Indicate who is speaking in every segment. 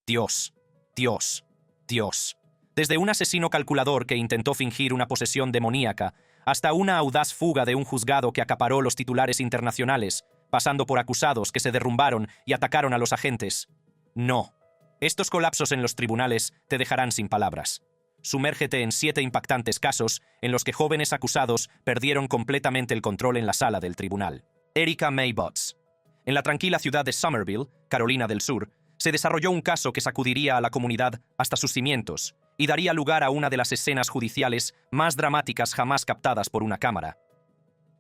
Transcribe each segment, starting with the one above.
Speaker 1: Dios, Dios, Dios. Desde un asesino calculador que intentó fingir una posesión demoníaca, hasta una audaz fuga de un juzgado que acaparó los titulares internacionales, pasando por acusados que se derrumbaron y atacaron a los agentes. No. Estos colapsos en los tribunales te dejarán sin palabras. Sumérgete en 7 impactantes casos en los que jóvenes acusados perdieron completamente el control en la sala del tribunal. Erica May Butts. En la tranquila ciudad de Summerville, Carolina del Sur, se desarrolló un caso que sacudiría a la comunidad hasta sus cimientos y daría lugar a una de las escenas judiciales más dramáticas jamás captadas por una cámara.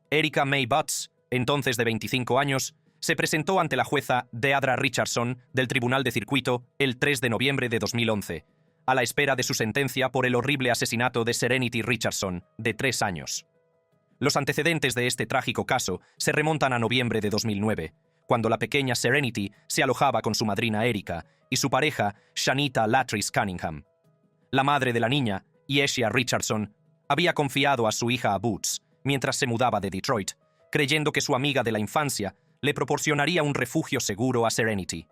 Speaker 1: Erica May Butts, entonces de 25 años, se presentó ante la jueza Deidre Richardson del Tribunal de Circuito el 3 de noviembre de 2011, a la espera de su sentencia por el horrible asesinato de Serenity Richardson, de 3 años. Los antecedentes de este trágico caso se remontan a noviembre de 2009, cuando la pequeña Serenity se alojaba con su madrina Erica y su pareja Shanita Latrice Cunningham. La madre de la niña, Yeshia Richardson, había confiado a su hija a Butts mientras se mudaba de Detroit, creyendo que su amiga de la infancia le proporcionaría un refugio seguro a Serenity.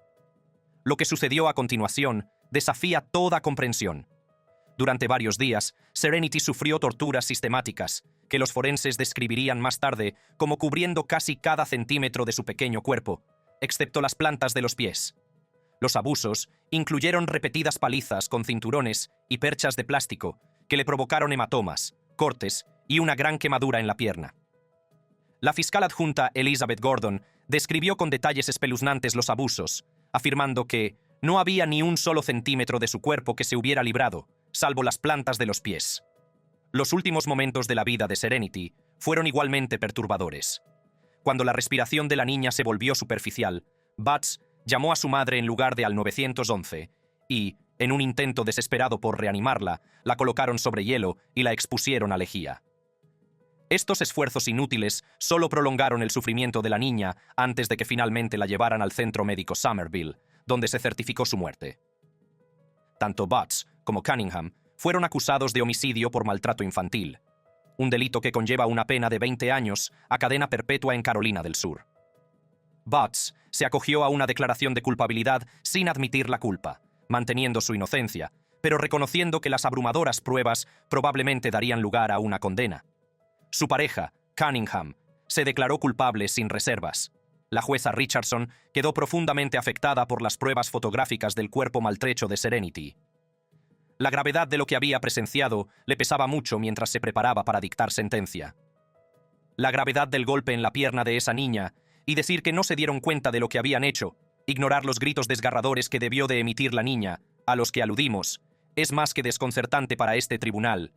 Speaker 1: Lo que sucedió a continuación desafía toda comprensión. Durante varios días, Serenity sufrió torturas sistemáticas, que los forenses describirían más tarde como cubriendo casi cada centímetro de su pequeño cuerpo, excepto las plantas de los pies. Los abusos incluyeron repetidas palizas con cinturones y perchas de plástico que le provocaron hematomas, cortes y una gran quemadura en la pierna. La fiscal adjunta Elizabeth Gordon describió con detalles espeluznantes los abusos, afirmando que no había ni un solo centímetro de su cuerpo que se hubiera librado, salvo las plantas de los pies. Los últimos momentos de la vida de Serenity fueron igualmente perturbadores. Cuando la respiración de la niña se volvió superficial, Butts llamó a su madre en lugar de al 911 y, en un intento desesperado por reanimarla, la colocaron sobre hielo y la expusieron a lejía. Estos esfuerzos inútiles solo prolongaron el sufrimiento de la niña antes de que finalmente la llevaran al centro médico Summerville, donde se certificó su muerte. Tanto Butts como Cunningham fueron acusados de homicidio por maltrato infantil, un delito que conlleva una pena de 20 años a cadena perpetua en Carolina del Sur. Butts se acogió a una declaración de culpabilidad sin admitir la culpa, manteniendo su inocencia, pero reconociendo que las abrumadoras pruebas probablemente darían lugar a una condena. Su pareja, Cunningham, se declaró culpable sin reservas. La jueza Richardson quedó profundamente afectada por las pruebas fotográficas del cuerpo maltrecho de Serenity. La gravedad de lo que había presenciado le pesaba mucho mientras se preparaba para dictar sentencia. La gravedad del golpe en la pierna de esa niña y decir que no se dieron cuenta de lo que habían hecho, ignorar los gritos desgarradores que debió de emitir la niña, a los que aludimos, es más que desconcertante para este tribunal.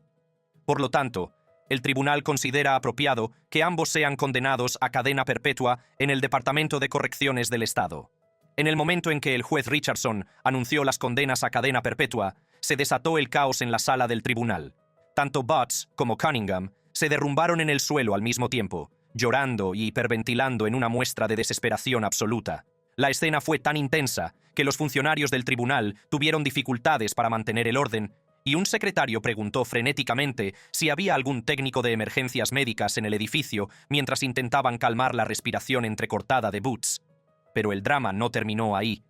Speaker 1: Por lo tanto, el tribunal considera apropiado que ambos sean condenados a cadena perpetua en el Departamento de Correcciones del Estado. En el momento en que el juez Richardson anunció las condenas a cadena perpetua, se desató el caos en la sala del tribunal. Tanto Butts como Cunningham se derrumbaron en el suelo al mismo tiempo, llorando y hiperventilando en una muestra de desesperación absoluta. La escena fue tan intensa que los funcionarios del tribunal tuvieron dificultades para mantener el orden, y un secretario preguntó frenéticamente si había algún técnico de emergencias médicas en el edificio mientras intentaban calmar la respiración entrecortada de Butts. Pero el drama no terminó ahí.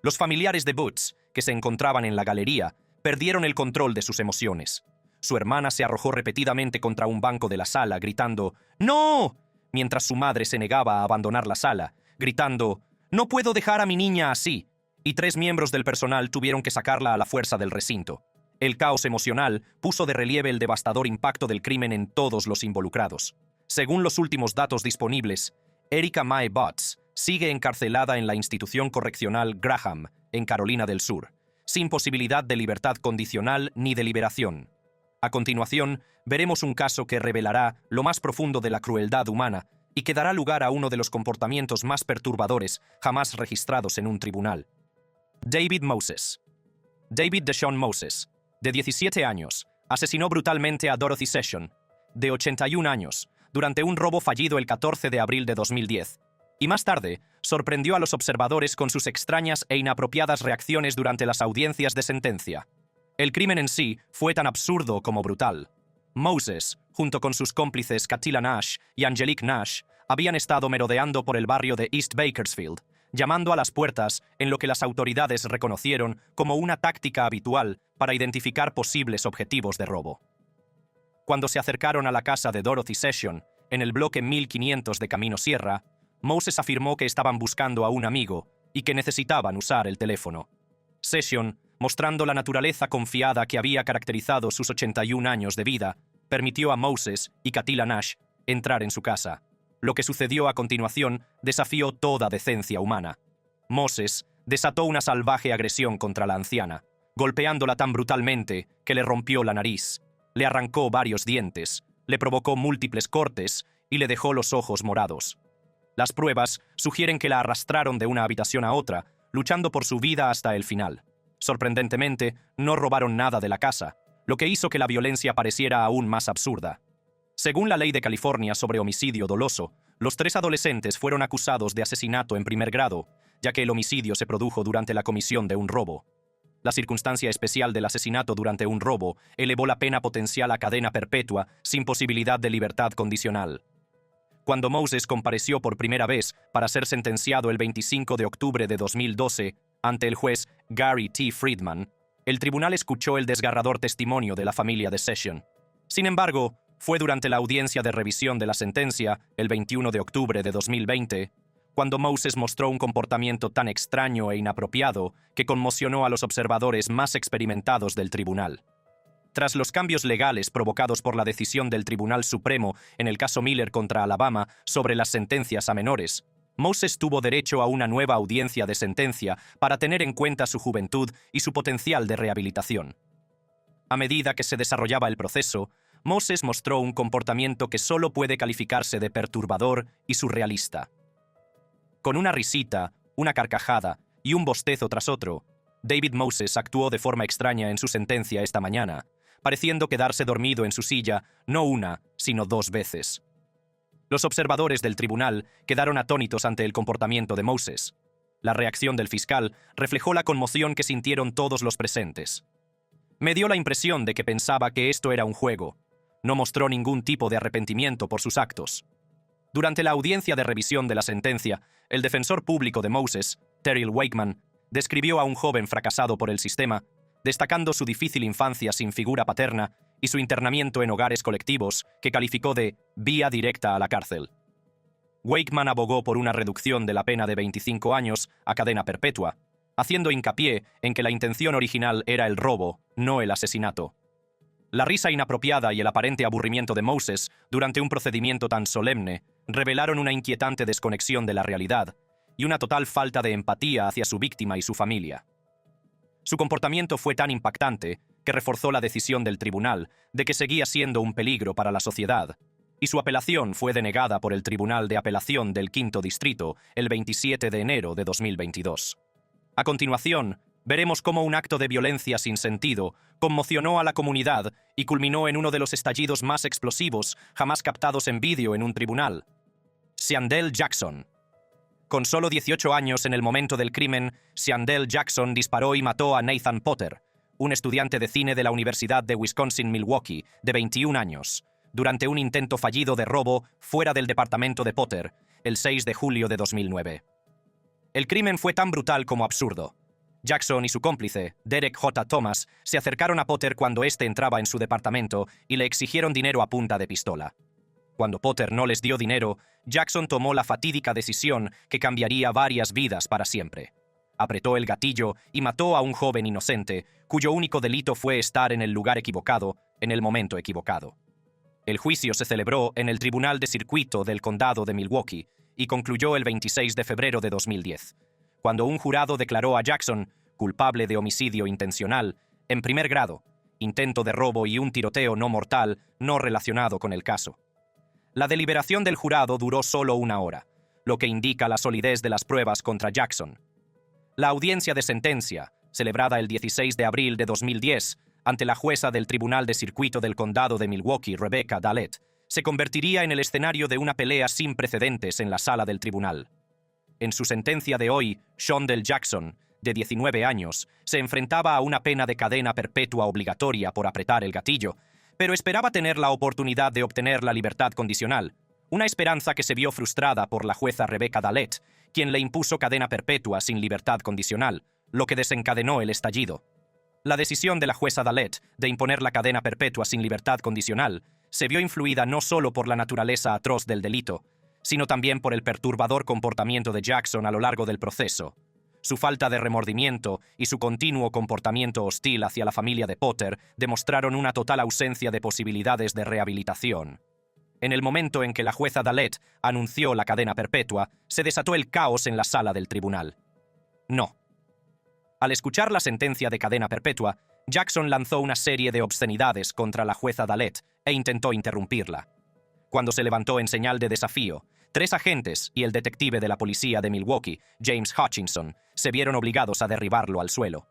Speaker 1: Los familiares de Butts, que se encontraban en la galería, perdieron el control de sus emociones. Su hermana se arrojó repetidamente contra un banco de la sala, gritando «¡No!», mientras su madre se negaba a abandonar la sala, gritando «¡No puedo dejar a mi niña así!», y 3 miembros del personal tuvieron que sacarla a la fuerza del recinto. El caos emocional puso de relieve el devastador impacto del crimen en todos los involucrados. Según los últimos datos disponibles, Erica May Butts sigue encarcelada en la institución correccional Graham, en Carolina del Sur, sin posibilidad de libertad condicional ni de liberación. A continuación, veremos un caso que revelará lo más profundo de la crueldad humana y que dará lugar a uno de los comportamientos más perturbadores jamás registrados en un tribunal. David Moses. David Deshaun Moses, de 17 años, asesinó brutalmente a Dorothy Session, de 81 años, durante un robo fallido el 14 de abril de 2010, y más tarde sorprendió a los observadores con sus extrañas e inapropiadas reacciones durante las audiencias de sentencia. El crimen en sí fue tan absurdo como brutal. Moses, junto con sus cómplices Katila Nash y Angelique Nash, habían estado merodeando por el barrio de East Bakersfield, llamando a las puertas en lo que las autoridades reconocieron como una táctica habitual para identificar posibles objetivos de robo. Cuando se acercaron a la casa de Dorothy Session, en el bloque 1500 de Camino Sierra, Moses afirmó que estaban buscando a un amigo y que necesitaban usar el teléfono. Session, mostrando la naturaleza confiada que había caracterizado sus 81 años de vida, permitió a Moses y Katila Nash entrar en su casa. Lo que sucedió a continuación desafió toda decencia humana. Moses desató una salvaje agresión contra la anciana, golpeándola tan brutalmente que le rompió la nariz, le arrancó varios dientes, le provocó múltiples cortes y le dejó los ojos morados. Las pruebas sugieren que la arrastraron de una habitación a otra, luchando por su vida hasta el final. Sorprendentemente, no robaron nada de la casa, lo que hizo que la violencia pareciera aún más absurda. Según la ley de California sobre homicidio doloso, los 3 adolescentes fueron acusados de asesinato en primer grado, ya que el homicidio se produjo durante la comisión de un robo. La circunstancia especial del asesinato durante un robo elevó la pena potencial a cadena perpetua sin posibilidad de libertad condicional. Cuando Moses compareció por primera vez para ser sentenciado el 25 de octubre de 2012 ante el juez Gary T. Friedman, el tribunal escuchó el desgarrador testimonio de la familia de Session. Sin embargo, fue durante la audiencia de revisión de la sentencia, el 21 de octubre de 2020, cuando Moses mostró un comportamiento tan extraño e inapropiado que conmocionó a los observadores más experimentados del tribunal. Tras los cambios legales provocados por la decisión del Tribunal Supremo en el caso Miller contra Alabama sobre las sentencias a menores, Moses tuvo derecho a una nueva audiencia de sentencia para tener en cuenta su juventud y su potencial de rehabilitación. A medida que se desarrollaba el proceso, Moses mostró un comportamiento que solo puede calificarse de perturbador y surrealista. Con una risita, una carcajada y un bostezo tras otro, David Moses actuó de forma extraña en su sentencia esta mañana, pareciendo quedarse dormido en su silla no una, sino 2 veces. Los observadores del tribunal quedaron atónitos ante el comportamiento de Moses. La reacción del fiscal reflejó la conmoción que sintieron todos los presentes. Me dio la impresión de que pensaba que esto era un juego. No mostró ningún tipo de arrepentimiento por sus actos. Durante la audiencia de revisión de la sentencia, el defensor público de Moses, Terrell Wakeman, describió a un joven fracasado por el sistema, destacando su difícil infancia sin figura paterna y su internamiento en hogares colectivos, que calificó de vía directa a la cárcel. Wakeman abogó por una reducción de la pena de 25 años a cadena perpetua, haciendo hincapié en que la intención original era el robo, no el asesinato. La risa inapropiada y el aparente aburrimiento de Moses durante un procedimiento tan solemne revelaron una inquietante desconexión de la realidad y una total falta de empatía hacia su víctima y su familia. Su comportamiento fue tan impactante que reforzó la decisión del tribunal de que seguía siendo un peligro para la sociedad, y su apelación fue denegada por el Tribunal de Apelación del Quinto Distrito el 27 de enero de 2022. A continuación, veremos cómo un acto de violencia sin sentido conmocionó a la comunidad y culminó en uno de los estallidos más explosivos jamás captados en vídeo en un tribunal. Seandell Jackson. Con solo 18 años en el momento del crimen, Seandell Jackson disparó y mató a Nathan Potter, un estudiante de cine de la Universidad de Wisconsin-Milwaukee, de 21 años, durante un intento fallido de robo fuera del departamento de Potter, el 6 de julio de 2009. El crimen fue tan brutal como absurdo. Jackson y su cómplice, Derek J. Thomas, se acercaron a Potter cuando éste entraba en su departamento y le exigieron dinero a punta de pistola. Cuando Potter no les dio dinero, Jackson tomó la fatídica decisión que cambiaría varias vidas para siempre. Apretó el gatillo y mató a un joven inocente, cuyo único delito fue estar en el lugar equivocado, en el momento equivocado. El juicio se celebró en el Tribunal de Circuito del Condado de Milwaukee y concluyó el 26 de febrero de 2010, cuando un jurado declaró a Jackson culpable de homicidio intencional, en primer grado, intento de robo y un tiroteo no mortal no relacionado con el caso. La deliberación del jurado duró solo 1 hora, lo que indica la solidez de las pruebas contra Jackson. La audiencia de sentencia, celebrada el 16 de abril de 2010, ante la jueza del Tribunal de Circuito del Condado de Milwaukee, Rebecca Dallet, se convertiría en el escenario de una pelea sin precedentes en la sala del tribunal. En su sentencia de hoy, Seandell Jackson, de 19 años, se enfrentaba a una pena de cadena perpetua obligatoria por apretar el gatillo, pero esperaba tener la oportunidad de obtener la libertad condicional, Una esperanza que se vio frustrada por la jueza Rebecca Dallet, quien le impuso cadena perpetua sin libertad condicional, lo que desencadenó el estallido. La decisión de la jueza Dallet de imponer la cadena perpetua sin libertad condicional se vio influida no solo por la naturaleza atroz del delito, sino también por el perturbador comportamiento de Jackson a lo largo del proceso. Su falta de remordimiento y su continuo comportamiento hostil hacia la familia de Potter demostraron una total ausencia de posibilidades de rehabilitación. En el momento en que la jueza Dallet anunció la cadena perpetua, se desató el caos en la sala del tribunal. No. Al escuchar la sentencia de cadena perpetua, Jackson lanzó una serie de obscenidades contra la jueza Dallet e intentó interrumpirla. Cuando se levantó en señal de desafío, 3 agentes y el detective de la policía de Milwaukee, James Hutchinson, se vieron obligados a derribarlo al suelo.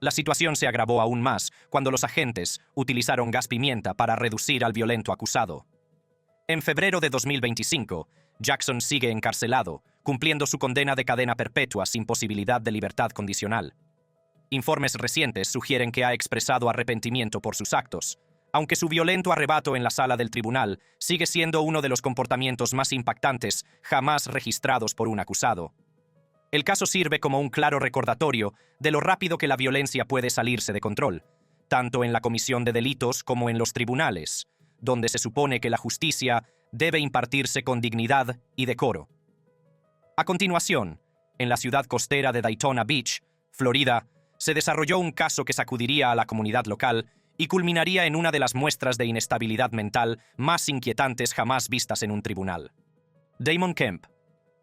Speaker 1: La situación se agravó aún más cuando los agentes utilizaron gas pimienta para reducir al violento acusado. En febrero de 2025, Jackson sigue encarcelado, cumpliendo su condena de cadena perpetua sin posibilidad de libertad condicional. Informes recientes sugieren que ha expresado arrepentimiento por sus actos, aunque su violento arrebato en la sala del tribunal sigue siendo uno de los comportamientos más impactantes jamás registrados por un acusado. El caso sirve como un claro recordatorio de lo rápido que la violencia puede salirse de control, tanto en la comisión de delitos como en los tribunales, donde se supone que la justicia debe impartirse con dignidad y decoro. A continuación, en la ciudad costera de Daytona Beach, Florida, se desarrolló un caso que sacudiría a la comunidad local y culminaría en una de las muestras de inestabilidad mental más inquietantes jamás vistas en un tribunal. Damon Kemp.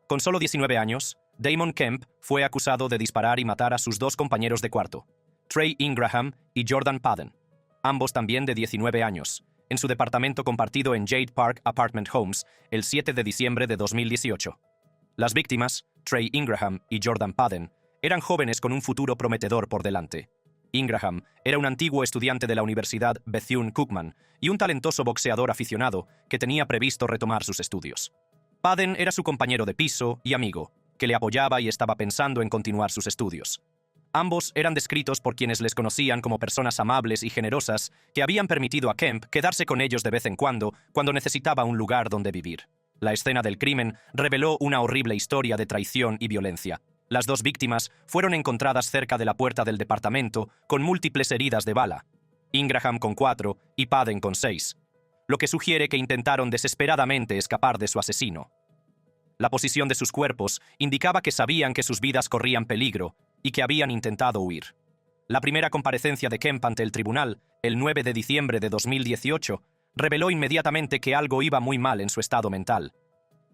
Speaker 1: Con solo 19 años, Damon Kemp fue acusado de disparar y matar a sus 2 compañeros de cuarto, Trey Ingraham y Jordan Padden, ambos también de 19 años, en su departamento compartido en Jade Park Apartment Homes el 7 de diciembre de 2018. Las víctimas, Trey Ingraham y Jordan Padden, eran jóvenes con un futuro prometedor por delante. Ingraham era un antiguo estudiante de la Universidad Bethune-Cookman y un talentoso boxeador aficionado que tenía previsto retomar sus estudios. Padden era su compañero de piso y amigo, que le apoyaba y estaba pensando en continuar sus estudios. Ambos eran descritos por quienes les conocían como personas amables y generosas que habían permitido a Kemp quedarse con ellos de vez en cuando necesitaba un lugar donde vivir. La escena del crimen reveló una horrible historia de traición y violencia. Las 2 víctimas fueron encontradas cerca de la puerta del departamento con múltiples heridas de bala, Ingraham con 4 y Padden con 6, lo que sugiere que intentaron desesperadamente escapar de su asesino. La posición de sus cuerpos indicaba que sabían que sus vidas corrían peligro y que habían intentado huir. La primera comparecencia de Kemp ante el tribunal, el 9 de diciembre de 2018, reveló inmediatamente que algo iba muy mal en su estado mental.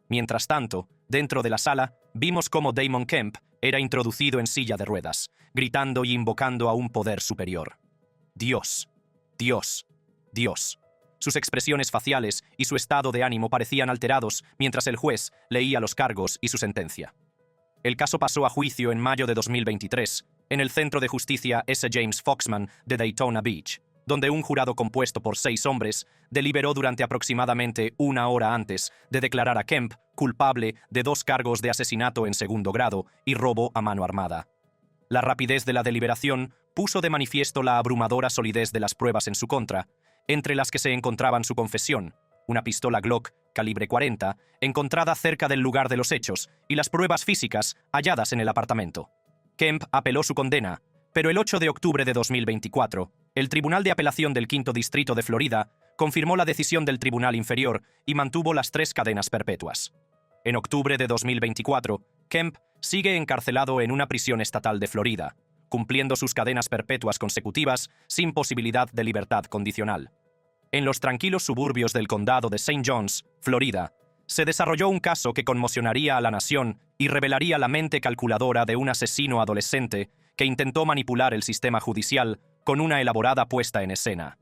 Speaker 1: Mientras tanto, dentro de la sala, vimos cómo Damon Kemp era introducido en silla de ruedas, gritando y invocando a un poder superior. Dios, Dios, Dios. Sus expresiones faciales y su estado de ánimo parecían alterados mientras el juez leía los cargos y su sentencia. El caso pasó a juicio en mayo de 2023, en el Centro de Justicia S. James Foxman de Daytona Beach, donde un jurado compuesto por 6 hombres deliberó durante aproximadamente 1 hora antes de declarar a Kemp culpable de 2 cargos de asesinato en segundo grado y robo a mano armada. La rapidez de la deliberación puso de manifiesto la abrumadora solidez de las pruebas en su contra, entre las que se encontraban su confesión, una pistola Glock calibre 40, encontrada cerca del lugar de los hechos, y las pruebas físicas halladas en el apartamento. Kemp apeló su condena, pero el 8 de octubre de 2024, el Tribunal de Apelación del Quinto Distrito de Florida confirmó la decisión del Tribunal Inferior y mantuvo las 3 cadenas perpetuas. En octubre de 2024, Kemp sigue encarcelado en una prisión estatal de Florida, cumpliendo sus cadenas perpetuas consecutivas sin posibilidad de libertad condicional. En los tranquilos suburbios del condado de St. John's, Florida, se desarrolló un caso que conmocionaría a la nación y revelaría la mente calculadora de un asesino adolescente que intentó manipular el sistema judicial con una elaborada puesta en escena.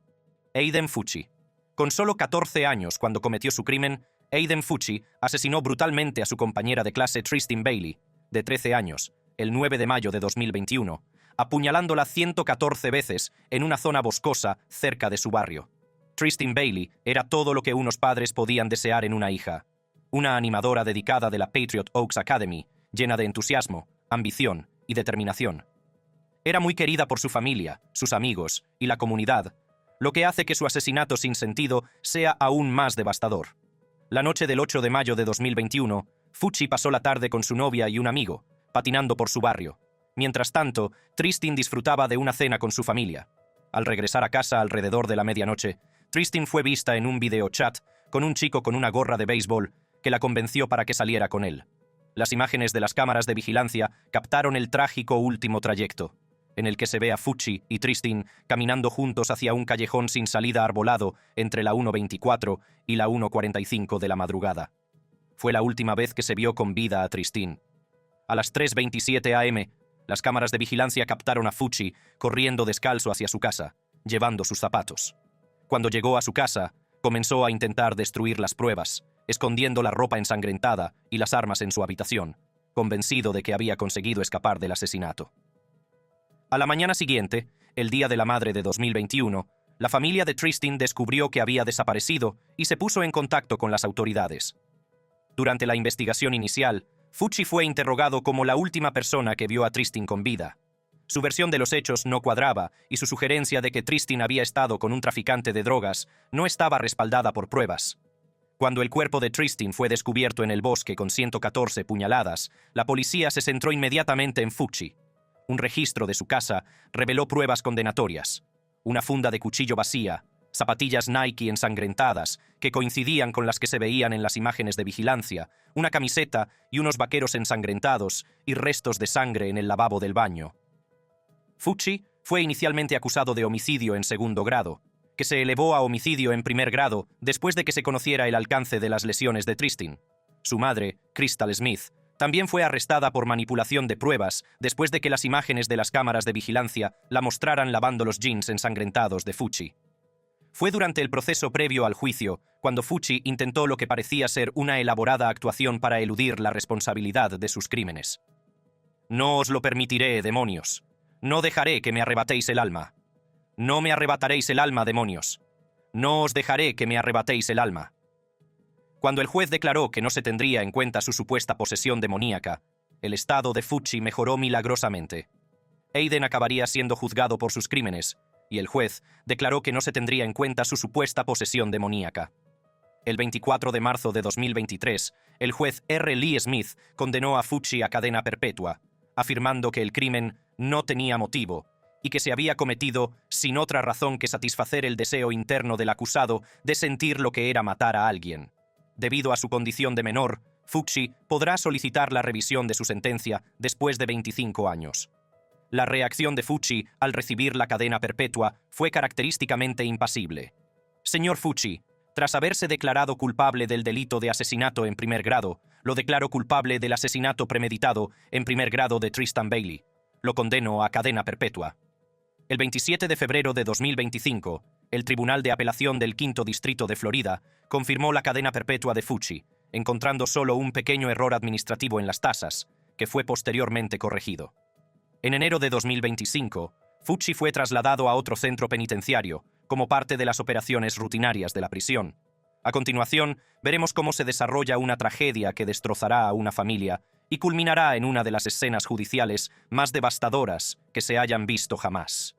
Speaker 1: Aiden Fucci. Con solo 14 años cuando cometió su crimen, Aiden Fucci asesinó brutalmente a su compañera de clase Tristin Bailey, de 13 años, el 9 de mayo de 2021, apuñalándola 114 veces en una zona boscosa cerca de su barrio. Tristin Bailey era todo lo que unos padres podían desear en una hija. Una animadora dedicada de la Patriot Oaks Academy, llena de entusiasmo, ambición y determinación. Era muy querida por su familia, sus amigos y la comunidad, lo que hace que su asesinato sin sentido sea aún más devastador. La noche del 8 de mayo de 2021, Fucci pasó la tarde con su novia y un amigo, patinando por su barrio. Mientras tanto, Tristan disfrutaba de una cena con su familia. Al regresar a casa alrededor de la medianoche, Tristan fue vista en un videochat con un chico con una gorra de béisbol que la convenció para que saliera con él. Las imágenes de las cámaras de vigilancia captaron el trágico último trayecto, en el que se ve a Fucci y Tristan caminando juntos hacia un callejón sin salida arbolado entre la 1:24 y la 1:45 de la madrugada. Fue la última vez que se vio con vida a Tristan. A las 3:27 am, las cámaras de vigilancia captaron a Fucci corriendo descalzo hacia su casa, llevando sus zapatos. Cuando llegó a su casa, comenzó a intentar destruir las pruebas, escondiendo la ropa ensangrentada y las armas en su habitación, convencido de que había conseguido escapar del asesinato. A la mañana siguiente, el Día de la Madre de 2021, la familia de Tristan descubrió que había desaparecido y se puso en contacto con las autoridades. Durante la investigación inicial, Fucci fue interrogado como la última persona que vio a Tristan con vida. Su versión de los hechos no cuadraba y su sugerencia de que Tristan había estado con un traficante de drogas no estaba respaldada por pruebas. Cuando el cuerpo de Tristan fue descubierto en el bosque con 114 puñaladas, la policía se centró inmediatamente en Fucci. Un registro de su casa reveló pruebas condenatorias. Una funda de cuchillo vacía, zapatillas Nike ensangrentadas, que coincidían con las que se veían en las imágenes de vigilancia, una camiseta y unos vaqueros ensangrentados y restos de sangre en el lavabo del baño. Fucci fue inicialmente acusado de homicidio en segundo grado, que se elevó a homicidio en primer grado después de que se conociera el alcance de las lesiones de Tristan. Su madre, Crystal Smith, también fue arrestada por manipulación de pruebas después de que las imágenes de las cámaras de vigilancia la mostraran lavando los jeans ensangrentados de Fucci. Fue durante el proceso previo al juicio cuando Fucci intentó lo que parecía ser una elaborada actuación para eludir la responsabilidad de sus crímenes. «No os lo permitiré, demonios. No dejaré que me arrebatéis el alma. No me arrebataréis el alma, demonios. No os dejaré que me arrebatéis el alma». Cuando el juez declaró que no se tendría en cuenta su supuesta posesión demoníaca, el estado de Fucci mejoró milagrosamente. Aiden acabaría siendo juzgado por sus crímenes, y el juez declaró que no se tendría en cuenta su supuesta posesión demoníaca. El 24 de marzo de 2023, el juez R. Lee Smith condenó a Fucci a cadena perpetua, afirmando que el crimen no tenía motivo y que se había cometido sin otra razón que satisfacer el deseo interno del acusado de sentir lo que era matar a alguien. Debido a su condición de menor, Fucci podrá solicitar la revisión de su sentencia después de 25 años. La reacción de Fucci al recibir la cadena perpetua fue característicamente impasible. «Señor Fucci, tras haberse declarado culpable del delito de asesinato en primer grado, lo declaro culpable del asesinato premeditado en primer grado de Tristan Bailey. Lo condeno a cadena perpetua». El 27 de febrero de 2025, el Tribunal de Apelación del Quinto Distrito de Florida confirmó la cadena perpetua de Fucci, encontrando solo un pequeño error administrativo en las tasas, que fue posteriormente corregido. En enero de 2025, Fucci fue trasladado a otro centro penitenciario, como parte de las operaciones rutinarias de la prisión. A continuación, veremos cómo se desarrolla una tragedia que destrozará a una familia y culminará en una de las escenas judiciales más devastadoras que se hayan visto jamás.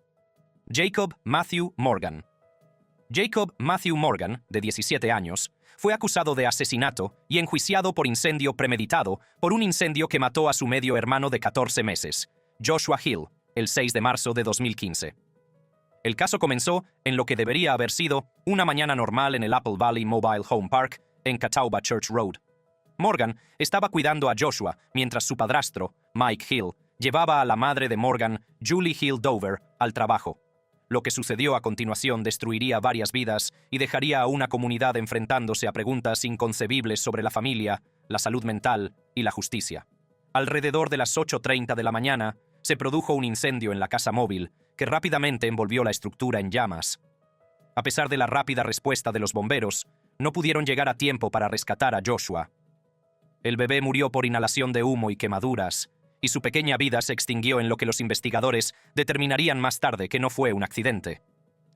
Speaker 1: Jacob Matthew Morgan. Jacob Matthew Morgan, de 17 años, fue acusado de asesinato y enjuiciado por incendio premeditado por un incendio que mató a su medio hermano de 14 meses, Joshua Hill, el 6 de marzo de 2015. El caso comenzó en lo que debería haber sido una mañana normal en el Apple Valley Mobile Home Park en Catawba Church Road. Morgan estaba cuidando a Joshua mientras su padrastro, Mike Hill, llevaba a la madre de Morgan, Julie Hill Dover, al trabajo. Lo que sucedió a continuación destruiría varias vidas y dejaría a una comunidad enfrentándose a preguntas inconcebibles sobre la familia, la salud mental y la justicia. Alrededor de las 8:30 de la mañana, se produjo un incendio en la casa móvil que rápidamente envolvió la estructura en llamas. A pesar de la rápida respuesta de los bomberos, no pudieron llegar a tiempo para rescatar a Joshua. El bebé murió por inhalación de humo y quemaduras, y su pequeña vida se extinguió en lo que los investigadores determinarían más tarde que no fue un accidente.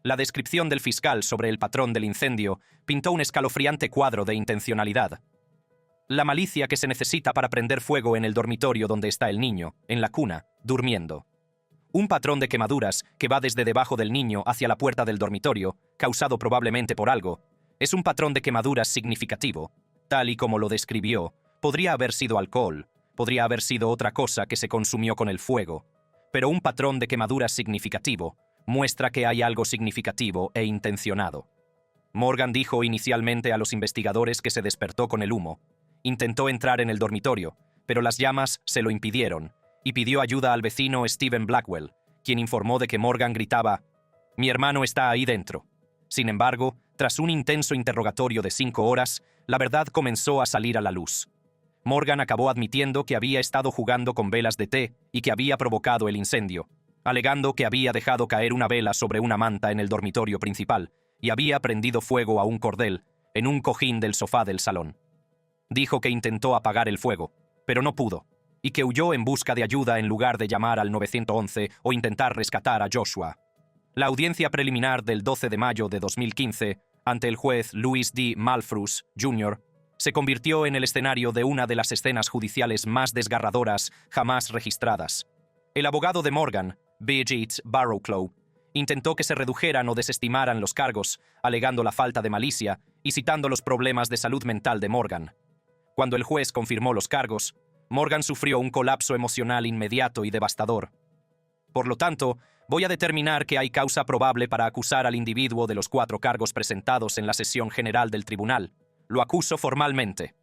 Speaker 1: La descripción del fiscal sobre el patrón del incendio pintó un escalofriante cuadro de intencionalidad. La malicia que se necesita para prender fuego en el dormitorio donde está el niño, en la cuna, durmiendo. Un patrón de quemaduras que va desde debajo del niño hacia la puerta del dormitorio, causado probablemente por algo, es un patrón de quemaduras significativo, tal y como lo describió, podría haber sido alcohol, podría haber sido otra cosa que se consumió con el fuego, pero un patrón de quemaduras significativo muestra que hay algo significativo e intencionado. Morgan dijo inicialmente a los investigadores que se despertó con el humo. Intentó entrar en el dormitorio, pero las llamas se lo impidieron, y pidió ayuda al vecino Stephen Blackwell, quien informó de que Morgan gritaba: «Mi hermano está ahí dentro». Sin embargo, tras un intenso interrogatorio de 5 horas, la verdad comenzó a salir a la luz. Morgan acabó admitiendo que había estado jugando con velas de té y que había provocado el incendio, alegando que había dejado caer una vela sobre una manta en el dormitorio principal y había prendido fuego a un cordel en un cojín del sofá del salón. Dijo que intentó apagar el fuego, pero no pudo, y que huyó en busca de ayuda en lugar de llamar al 911 o intentar rescatar a Joshua. La audiencia preliminar del 12 de mayo de 2015, ante el juez Louis D. Malfrus, Jr., se convirtió en el escenario de una de las escenas judiciales más desgarradoras jamás registradas. El abogado de Morgan, Bridget Barrowclough, intentó que se redujeran o desestimaran los cargos, alegando la falta de malicia y citando los problemas de salud mental de Morgan. Cuando el juez confirmó los cargos, Morgan sufrió un colapso emocional inmediato y devastador. Por lo tanto, voy a determinar que hay causa probable para acusar al individuo de los 4 cargos presentados en la sesión general del tribunal. Lo acuso formalmente.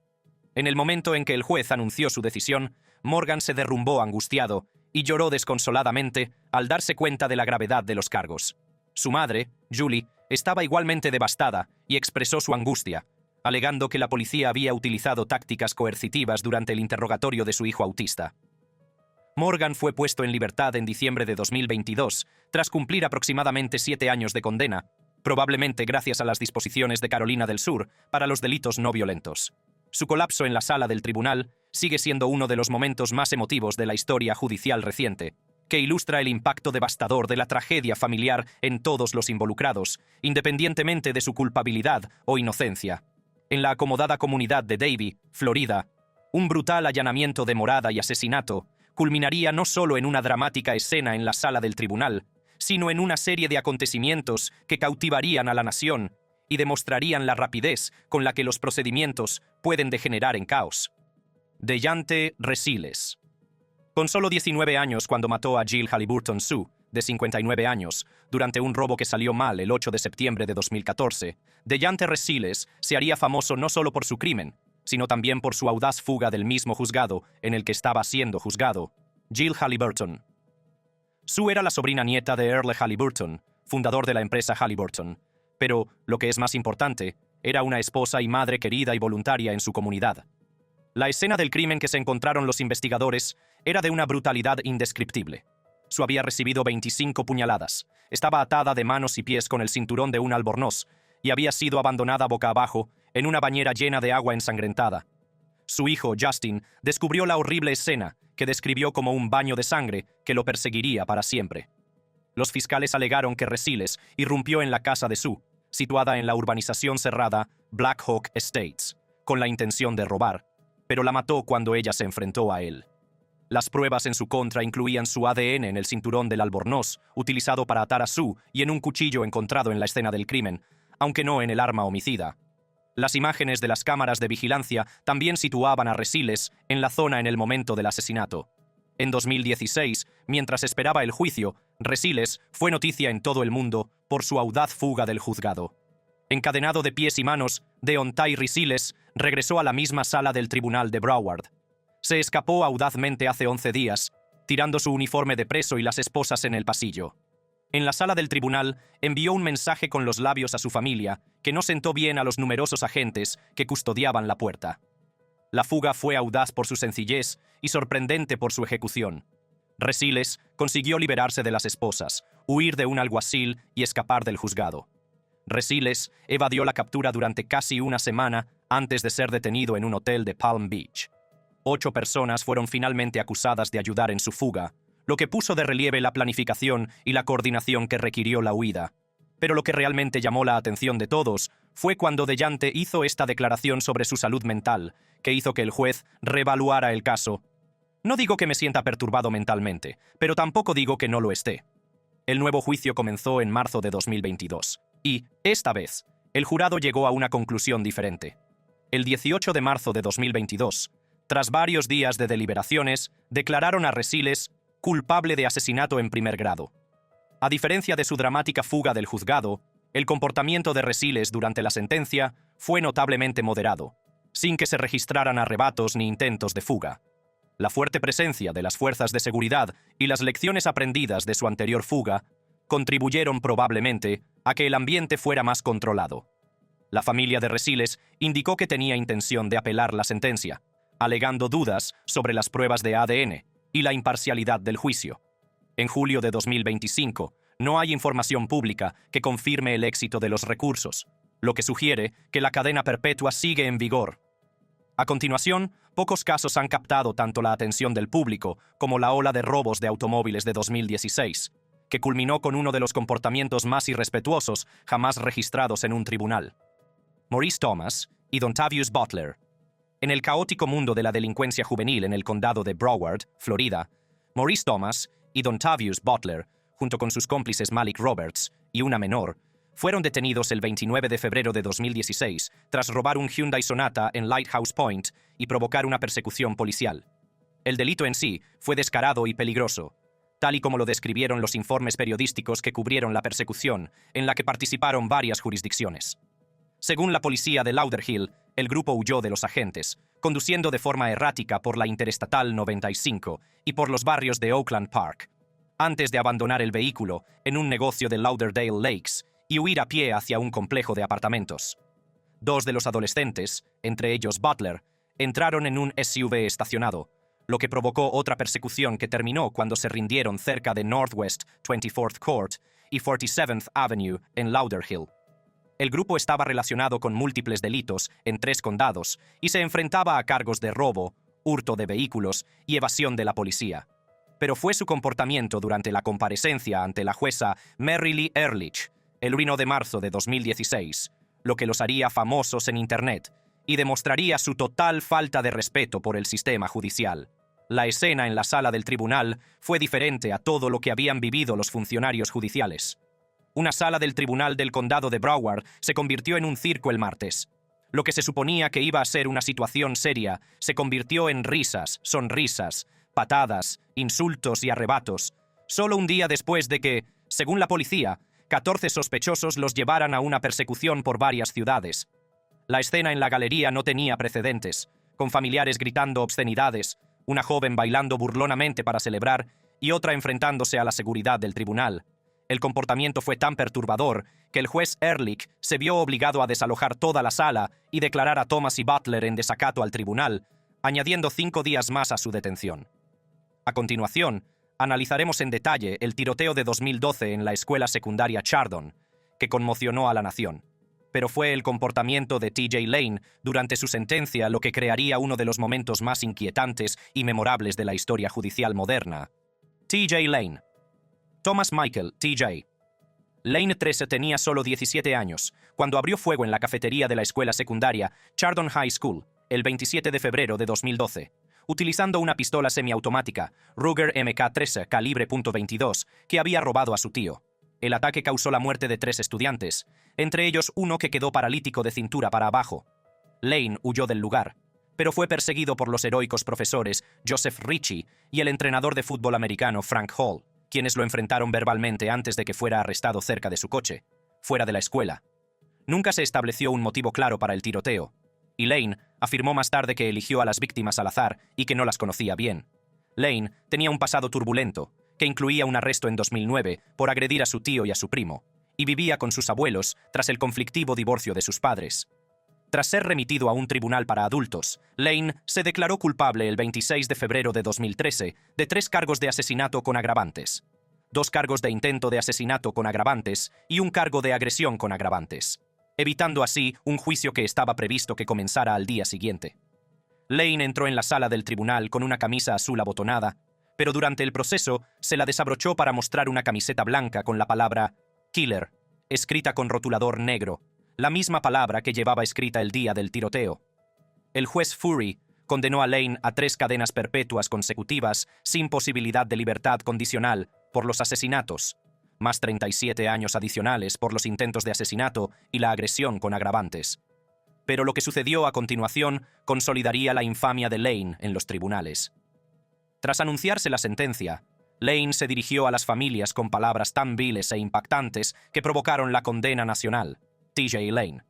Speaker 1: En el momento en que el juez anunció su decisión, Morgan se derrumbó angustiado y lloró desconsoladamente al darse cuenta de la gravedad de los cargos. Su madre, Julie, estaba igualmente devastada y expresó su angustia, alegando que la policía había utilizado tácticas coercitivas durante el interrogatorio de su hijo autista. Morgan fue puesto en libertad en diciembre de 2022, tras cumplir aproximadamente 7 años de condena, probablemente gracias a las disposiciones de Carolina del Sur para los delitos no violentos. Su colapso en la sala del tribunal sigue siendo uno de los momentos más emotivos de la historia judicial reciente, que ilustra el impacto devastador de la tragedia familiar en todos los involucrados, independientemente de su culpabilidad o inocencia. En la acomodada comunidad de Davie, Florida, un brutal allanamiento de morada y asesinato culminaría no solo en una dramática escena en la sala del tribunal, sino en una serie de acontecimientos que cautivarían a la nación y demostrarían la rapidez con la que los procedimientos pueden degenerar en caos. Deyante Resiles. Con solo 19 años cuando mató a Jill Halliburton Sue, de 59 años, durante un robo que salió mal el 8 de septiembre de 2014, Deyante Resiles se haría famoso no solo por su crimen, sino también por su audaz fuga del mismo juzgado en el que estaba siendo juzgado, Jill Halliburton. Sue era la sobrina nieta de Earl Halliburton, fundador de la empresa Halliburton, pero, lo que es más importante, era una esposa y madre querida y voluntaria en su comunidad. La escena del crimen que se encontraron los investigadores era de una brutalidad indescriptible. Sue había recibido 25 puñaladas, estaba atada de manos y pies con el cinturón de un albornoz y había sido abandonada boca abajo en una bañera llena de agua ensangrentada. Su hijo, Justin, descubrió la horrible escena, que describió como un baño de sangre que lo perseguiría para siempre. Los fiscales alegaron que Resiles irrumpió en la casa de Sue, situada en la urbanización cerrada Black Hawk Estates, con la intención de robar, pero la mató cuando ella se enfrentó a él. Las pruebas en su contra incluían su ADN en el cinturón del albornoz, utilizado para atar a Sue, y en un cuchillo encontrado en la escena del crimen, aunque no en el arma homicida. Las imágenes de las cámaras de vigilancia también situaban a Resiles en la zona en el momento del asesinato. En 2016, mientras esperaba el juicio, Resiles fue noticia en todo el mundo por su audaz fuga del juzgado. Encadenado de pies y manos, Deontay Resiles regresó a la misma sala del tribunal de Broward. Se escapó audazmente hace 11 días, tirando su uniforme de preso y las esposas en el pasillo. En la sala del tribunal, envió un mensaje con los labios a su familia, que no sentó bien a los numerosos agentes que custodiaban la puerta. La fuga fue audaz por su sencillez y sorprendente por su ejecución. Resiles consiguió liberarse de las esposas, huir de un alguacil y escapar del juzgado. Resiles evadió la captura durante casi una semana antes de ser detenido en un hotel de Palm Beach. 8 personas fueron finalmente acusadas de ayudar en su fuga, lo que puso de relieve la planificación y la coordinación que requirió la huida. Pero lo que realmente llamó la atención de todos fue cuando Deyante hizo esta declaración sobre su salud mental, que hizo que el juez reevaluara el caso. No digo que me sienta perturbado mentalmente, pero tampoco digo que no lo esté. El nuevo juicio comenzó en marzo de 2022, y, esta vez, el jurado llegó a una conclusión diferente. El 18 de marzo de 2022, tras varios días de deliberaciones, declararon a Resiles culpable de asesinato en primer grado. A diferencia de su dramática fuga del juzgado, el comportamiento de Resiles durante la sentencia fue notablemente moderado, sin que se registraran arrebatos ni intentos de fuga. La fuerte presencia de las fuerzas de seguridad y las lecciones aprendidas de su anterior fuga contribuyeron probablemente a que el ambiente fuera más controlado. La familia de Resiles indicó que tenía intención de apelar la sentencia, alegando dudas sobre las pruebas de ADN y la imparcialidad del juicio. En julio de 2025, no hay información pública que confirme el éxito de los recursos, lo que sugiere que la cadena perpetua sigue en vigor. A continuación, pocos casos han captado tanto la atención del público como la ola de robos de automóviles de 2016, que culminó con uno de los comportamientos más irrespetuosos jamás registrados en un tribunal. Maurice Thomas y Dontavius Butler. En el caótico mundo de la delincuencia juvenil en el condado de Broward, Florida, Maurice Thomas y Dontavius Butler, junto con sus cómplices Malik Roberts y una menor, fueron detenidos el 29 de febrero de 2016 tras robar un Hyundai Sonata en Lighthouse Point y provocar una persecución policial. El delito en sí fue descarado y peligroso, tal y como lo describieron los informes periodísticos que cubrieron la persecución, en la que participaron varias jurisdicciones. Según la policía de Lauderhill, el grupo huyó de los agentes, conduciendo de forma errática por la Interestatal 95 y por los barrios de Oakland Park, antes de abandonar el vehículo en un negocio de Lauderdale Lakes y huir a pie hacia un complejo de apartamentos. Dos de los adolescentes, entre ellos Butler, entraron en un SUV estacionado, lo que provocó otra persecución que terminó cuando se rindieron cerca de Northwest 24th Court y 47th Avenue en Lauderhill. El grupo estaba relacionado con múltiples delitos en 3 condados y se enfrentaba a cargos de robo, hurto de vehículos y evasión de la policía. Pero fue su comportamiento durante la comparecencia ante la jueza Mary Lee Ehrlich, el 1 de marzo de 2016, lo que los haría famosos en Internet y demostraría su total falta de respeto por el sistema judicial. La escena en la sala del tribunal fue diferente a todo lo que habían vivido los funcionarios judiciales. Una sala del tribunal del condado de Broward se convirtió en un circo el martes. Lo que se suponía que iba a ser una situación seria se convirtió en risas, sonrisas, patadas, insultos y arrebatos, solo un día después de que, según la policía, 14 sospechosos los llevaran a una persecución por varias ciudades. La escena en la galería no tenía precedentes, con familiares gritando obscenidades, una joven bailando burlonamente para celebrar y otra enfrentándose a la seguridad del tribunal. El comportamiento fue tan perturbador que el juez Ehrlich se vio obligado a desalojar toda la sala y declarar a Thomas y Butler en desacato al tribunal, añadiendo 5 días más a su detención. A continuación, analizaremos en detalle el tiroteo de 2012 en la escuela secundaria Chardon, que conmocionó a la nación. Pero fue el comportamiento de T.J. Lane durante su sentencia lo que crearía uno de los momentos más inquietantes y memorables de la historia judicial moderna. T.J. Lane. Thomas Michael, T.J. Lane 13 tenía solo 17 años cuando abrió fuego en la cafetería de la escuela secundaria Chardon High School el 27 de febrero de 2012, utilizando una pistola semiautomática Ruger MK-13 calibre .22 que había robado a su tío. El ataque causó la muerte de 3 estudiantes, entre ellos uno que quedó paralítico de cintura para abajo. Lane huyó del lugar, pero fue perseguido por los heroicos profesores Joseph Ritchie y el entrenador de fútbol americano Frank Hall, quienes lo enfrentaron verbalmente antes de que fuera arrestado cerca de su coche, fuera de la escuela. Nunca se estableció un motivo claro para el tiroteo, y Lane afirmó más tarde que eligió a las víctimas al azar y que no las conocía bien. Lane tenía un pasado turbulento, que incluía un arresto en 2009 por agredir a su tío y a su primo, y vivía con sus abuelos tras el conflictivo divorcio de sus padres. Tras ser remitido a un tribunal para adultos, Lane se declaró culpable el 26 de febrero de 2013 de 3 cargos de asesinato con agravantes, 2 cargos de intento de asesinato con agravantes y un cargo de agresión con agravantes, evitando así un juicio que estaba previsto que comenzara al día siguiente. Lane entró en la sala del tribunal con una camisa azul abotonada, pero durante el proceso se la desabrochó para mostrar una camiseta blanca con la palabra Killer, escrita con rotulador negro, la misma palabra que llevaba escrita el día del tiroteo. El juez Fury condenó a Lane a 3 cadenas perpetuas consecutivas sin posibilidad de libertad condicional por los asesinatos, más 37 años adicionales por los intentos de asesinato y la agresión con agravantes. pero lo que sucedió a continuación consolidaría la infamia de Lane en los tribunales. Tras anunciarse la sentencia, Lane se dirigió a las familias con palabras tan viles e impactantes que provocaron la condena nacional. TJ Lane.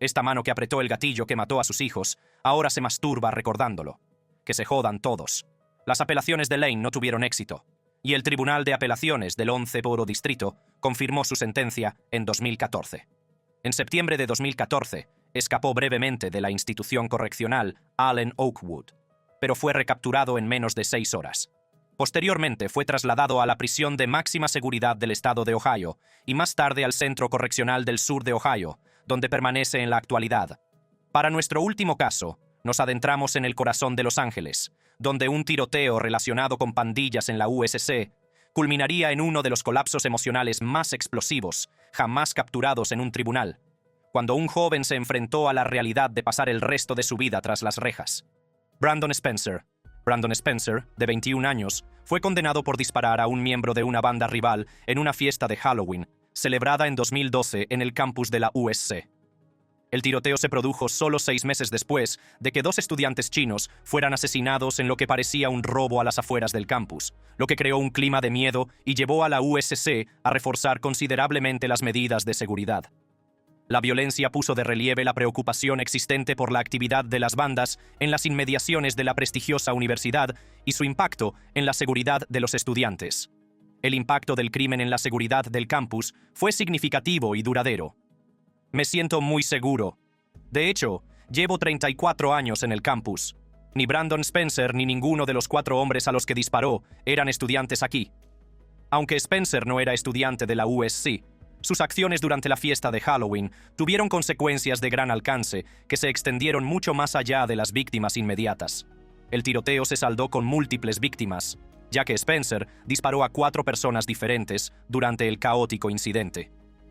Speaker 1: Esta mano que apretó el gatillo que mató a sus hijos, ahora se masturba recordándolo. Que se jodan todos. Las apelaciones de Lane no tuvieron éxito, y el Tribunal de Apelaciones del 11 Borough Distrito confirmó su sentencia en 2014. En septiembre de 2014, escapó brevemente de la institución correccional Allen Oakwood, pero fue recapturado en menos de 6 horas. Posteriormente fue trasladado a la prisión de máxima seguridad del estado de Ohio y más tarde al Centro Correccional del Sur de Ohio, donde permanece en la actualidad. Para nuestro último caso, nos adentramos en el corazón de Los Ángeles, donde un tiroteo relacionado con pandillas en la USC culminaría en uno de los colapsos emocionales más explosivos jamás capturados en un tribunal, cuando un joven se enfrentó a la realidad de pasar el resto de su vida tras las rejas. Brandon Spencer, de 21 años, fue condenado por disparar a un miembro de una banda rival en una fiesta de Halloween, celebrada en 2012 en el campus de la USC. El tiroteo se produjo solo 6 meses después de que 2 estudiantes chinos fueran asesinados en lo que parecía un robo a las afueras del campus, lo que creó un clima de miedo y llevó a la USC a reforzar considerablemente las medidas de seguridad. La violencia puso de relieve la preocupación existente por la actividad de las bandas en las inmediaciones de la prestigiosa universidad y su impacto en la seguridad de los estudiantes. El impacto del crimen en la seguridad del campus fue significativo y duradero. Me siento muy seguro. De hecho, llevo 34 años en el campus. Ni Brandon Spencer ni ninguno de los 4 hombres a los que disparó eran estudiantes aquí. Aunque Spencer no era estudiante de la USC, sus acciones durante la fiesta de Halloween tuvieron consecuencias de gran alcance que se extendieron mucho más allá de las víctimas inmediatas. El tiroteo se saldó con múltiples víctimas, ya que Spencer disparó a 4 personas diferentes durante el caótico incidente.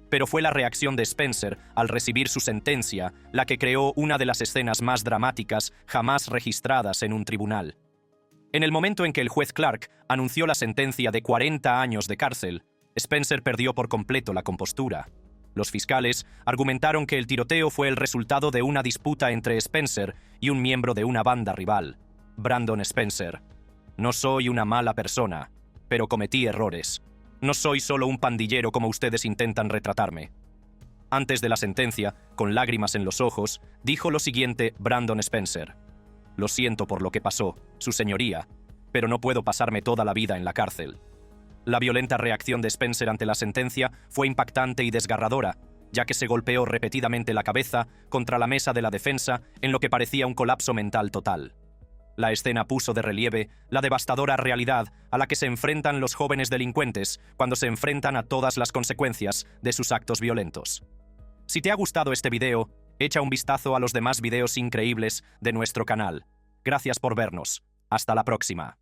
Speaker 1: Pero fue la reacción de Spencer al recibir su sentencia la que creó una de las escenas más dramáticas jamás registradas en un tribunal. En el momento en que el juez Clark anunció la sentencia de 40 años de cárcel, Spencer perdió por completo la compostura. Los fiscales argumentaron que el tiroteo fue el resultado de una disputa entre Spencer y un miembro de una banda rival, Brandon Spencer. No soy una mala persona, pero cometí errores. No soy solo un pandillero como ustedes intentan retratarme. Antes de la sentencia, con lágrimas en los ojos, dijo lo siguiente Brandon Spencer. Lo siento por lo que pasó, su señoría, pero no puedo pasarme toda la vida en la cárcel. La violenta reacción de Spencer ante la sentencia fue impactante y desgarradora, ya que se golpeó repetidamente la cabeza contra la mesa de la defensa en lo que parecía un colapso mental total. La escena puso de relieve la devastadora realidad a la que se enfrentan los jóvenes delincuentes cuando se enfrentan a todas las consecuencias de sus actos violentos. Si te ha gustado este video, echa un vistazo a los demás videos increíbles de nuestro canal. Gracias por vernos. Hasta la próxima.